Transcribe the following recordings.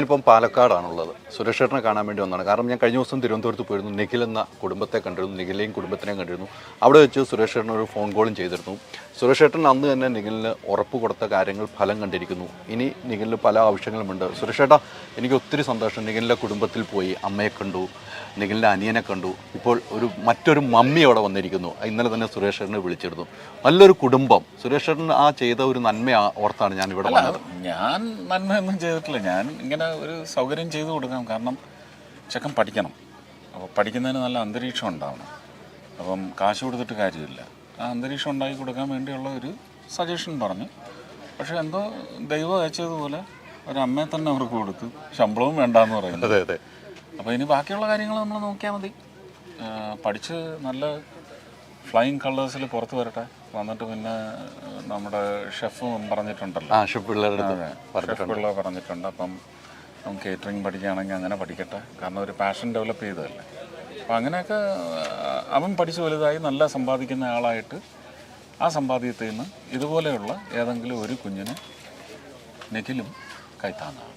ഞാനിപ്പം പാലക്കാടാണുള്ളത്. സുരേഷ് ചേട്ടനെ കാണാൻ വേണ്ടി വന്നതാണ്. കാരണം ഞാൻ കഴിഞ്ഞ ദിവസം തിരുവനന്തപുരത്ത് പോയിരുന്നു. നിഖിൽ എന്ന കുടുംബത്തെ കണ്ടിരുന്നു, നിഖിലെയും കുടുംബത്തിനെയും കണ്ടിരുന്നു. അവിടെ വെച്ച് സുരേഷ് ചേട്ടൻ ഒരു ഫോൺ കോളും ചെയ്തിരുന്നു. സുരേഷ് ചേട്ടൻ അന്ന് തന്നെ നിഖിലിന് ഉറപ്പ് കൊടുത്ത കാര്യങ്ങൾ ഫലം കണ്ടിരിക്കുന്നു. ഇനി നിഖിലിന് പല ആവശ്യങ്ങളുമുണ്ട്. സുരേഷ് ചേട്ടാ, എനിക്ക് ഒത്തിരി സന്തോഷം. നിഖിലിൻ്റെ കുടുംബത്തിൽ പോയി അമ്മയെ കണ്ടു, നിഖിലിൻ്റെ അനിയനെ കണ്ടു. ഇപ്പോൾ മറ്റൊരു മമ്മി അവിടെ വന്നിരിക്കുന്നു. ഇന്നലെ തന്നെ സുരേഷ് ചേട്ടനെ വിളിച്ചിരുന്നു. നല്ലൊരു കുടുംബം. സുരേഷ് ചേട്ടൻ ആ ചെയ്ത ഒരു നന്മ ഓർത്താണ് ഞാൻ ഇവിടെ വന്നത്. ഞാൻ നന്മയൊന്നും ചെയ്തിട്ടില്ല. ഞാൻ ഇങ്ങനെ ഒരു സൗകര്യം ചെയ്തു കൊടുക്കാം. കാരണം ചെക്കൻ പഠിക്കണം. അപ്പോൾ പഠിക്കുന്നതിന് നല്ല അന്തരീക്ഷം ഉണ്ടാവണം. അപ്പം കാശ് കൊടുത്തിട്ട് കാര്യമില്ല. ആ അന്തരീക്ഷം ഉണ്ടാക്കി കൊടുക്കാൻ വേണ്ടിയുള്ള ഒരു സജഷൻ പറഞ്ഞു. പക്ഷേ എന്തോ ദൈവം അയച്ചതുപോലെ ഒരമ്മയെ തന്നെ അവർക്ക് കൊടുത്തു. ശമ്പളവും വേണ്ടാന്ന് പറയുന്നത്. അതെ അതെ. അപ്പോൾ ഇനി ബാക്കിയുള്ള കാര്യങ്ങൾ നമ്മൾ നോക്കിയാൽ മതി. പഠിച്ച് നല്ല ഫ്ലൈയിങ് കളേഴ്സിൽ പുറത്ത് വരട്ടെ. വന്നിട്ട് പിന്നെ നമ്മുടെ ഷെഫും പറഞ്ഞിട്ടുണ്ടല്ലോ. ഷെഫ് പിള്ള പറഞ്ഞിട്ടുണ്ട്. അപ്പം കേറ്ററിംഗ് പഠിക്കുകയാണെങ്കിൽ അങ്ങനെ പഠിക്കട്ടെ. കാരണം ഒരു പാഷൻ ഡെവലപ്പ് ചെയ്തതല്ലേ. അപ്പം അങ്ങനെയൊക്കെ അവൻ പഠിച്ച് വലുതായി നല്ല സമ്പാദിക്കുന്ന ആളായിട്ട് ആ സമ്പാദ്യത്തിൽ നിന്ന് ഇതുപോലെയുള്ള ഏതെങ്കിലും ഒരു കുഞ്ഞിന് നിഖിലും കൈത്താങ്ങാണ്.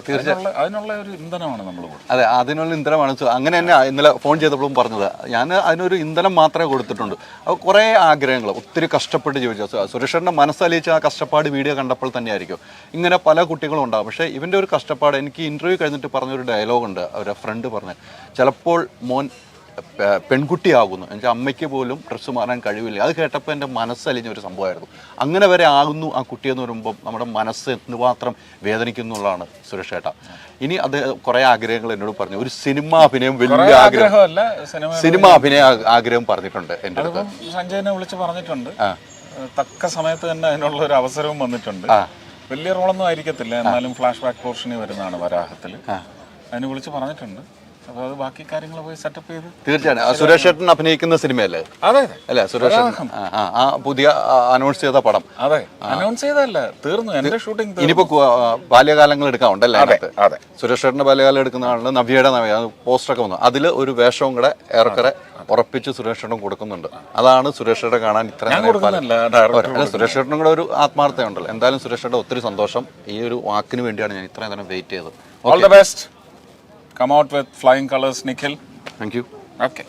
തീർച്ചയായും അതിനുള്ള ഒരു ഇന്ധനമാണ് നമ്മൾ കൊടുത്തത്. അതെ, അതിനുള്ള ഇന്ധനമാണ്. അങ്ങനെ തന്നെ ഇന്നലെ ഫോൺ ചെയ്തപ്പോഴും പറഞ്ഞത്. ഞാൻ അതിനൊരു ഇന്ധനം മാത്രമേ കൊടുത്തിട്ടുണ്ട്. അപ്പോൾ കുറേ ആഗ്രഹങ്ങൾ ഒത്തിരി കഷ്ടപ്പെട്ട് ചോദിച്ചു. സുരേഷേട്ടൻ്റെ മനസ്സലിയിച്ച ആ കഷ്ടപ്പാട് വീഡിയോ കണ്ടപ്പോൾ തന്നെയായിരിക്കും. ഇങ്ങനെ പല കുട്ടികളും ഉണ്ടാകും. പക്ഷേ ഇവൻ്റെ ഒരു കഷ്ടപ്പാട് എനിക്ക് ഇൻ്റർവ്യൂ കഴിഞ്ഞിട്ട് പറഞ്ഞൊരു ഡയലോഗുണ്ട്. അവരുടെ ഫ്രണ്ട് പറഞ്ഞ്, ചിലപ്പോൾ മോൻ പെൺകുട്ടിയാകുന്നു, എന്നുവെച്ചാൽ അമ്മയ്ക്ക് പോലും ഡ്രസ്സ് മാറാൻ കഴിവില്ല. അത് കേട്ടപ്പോൾ എൻ്റെ മനസ്സലിഞ്ഞൊരു സംഭവമായിരുന്നു. അങ്ങനെ വരെ ആകുന്നു ആ കുട്ടിയെന്ന് പറയുമ്പോൾ നമ്മുടെ മനസ്സ് എന്തുമാത്രം വേദനിക്കുന്നുള്ളതാണ് സുരേഷ് ചേട്ടാ. ഇനി അത് കുറേ ആഗ്രഹങ്ങൾ എന്നോട് പറഞ്ഞു. ഒരു സിനിമ അഭിനയം വലിയ ആഗ്രഹമല്ല, സിനിമ അഭിനയ ആഗ്രഹം പറഞ്ഞിട്ടുണ്ട് എൻ്റെ അടുത്ത്. സഞ്ജയനെ വിളിച്ച് പറഞ്ഞിട്ടുണ്ട്. തക്ക സമയത്ത് തന്നെ അതിനുള്ള ഒരു അവസരവും വന്നിട്ടുണ്ട്. വലിയ റോളൊന്നും ആയിരിക്കത്തില്ല, എന്നാലും ഫ്ലാഷ് ബാക്ക് പോർഷനിൽ വരുന്നതാണ് വരാഹത്തിൽ. അതിന് വിളിച്ച് പറഞ്ഞിട്ടുണ്ട്. അപ്പോൾ അത് ബാക്കി കാര്യങ്ങൾ പോയി സെറ്റപ്പ് ചെയ്ത്. തീർച്ചയായും സുരേഷ് ചേട്ടൻ അഭിനയിക്കുന്ന സിനിമയല്ലേ? അതെ അല്ലേ സുരേഷ് ചേട്ടൻ ആ പുതിയ അനൗൺസ് ചെയ്ത പടം? അതെ, അനൗൺസ് ചെയ്തല്ല, തീർന്നു. എന്റെ ഷൂട്ടിംഗ് ഇനിയിപ്പോ ബാല്യകാലങ്ങൾ എടുക്കാറുണ്ടല്ലേ? അതെ, സുരേഷ് ചേട്ടന്റെ ബാല്യകാലം എടുക്കുന്ന ആളുടെ നവ്യയുടെ പോസ്റ്ററൊക്കെ വന്നു. അതിൽ ഒരു വേഷവും കൂടെ ഏറെക്കുറെ ഉറപ്പിച്ച് സുരേഷ് ചേട്ടൻ കൊടുക്കുന്നുണ്ട്. അതാണ് സുരേഷ് ചേട്ടൻ കാണാൻ ഇത്ര സുരേഷ് ചേട്ടനും കൂടെ ഒരു ആത്മാർത്ഥതയുണ്ടല്ലോ. എന്തായാലും സുരേഷ് ചേട്ടൻ ഒത്തിരി സന്തോഷം. ഈ ഒരു വാക്കിന് വേണ്ടിയാണ് ഞാൻ ഇത്രയും നേരം വെയിറ്റ് ചെയ്തത്. All the best. Come out with flying colors, Nikhil. Thank you. Okay.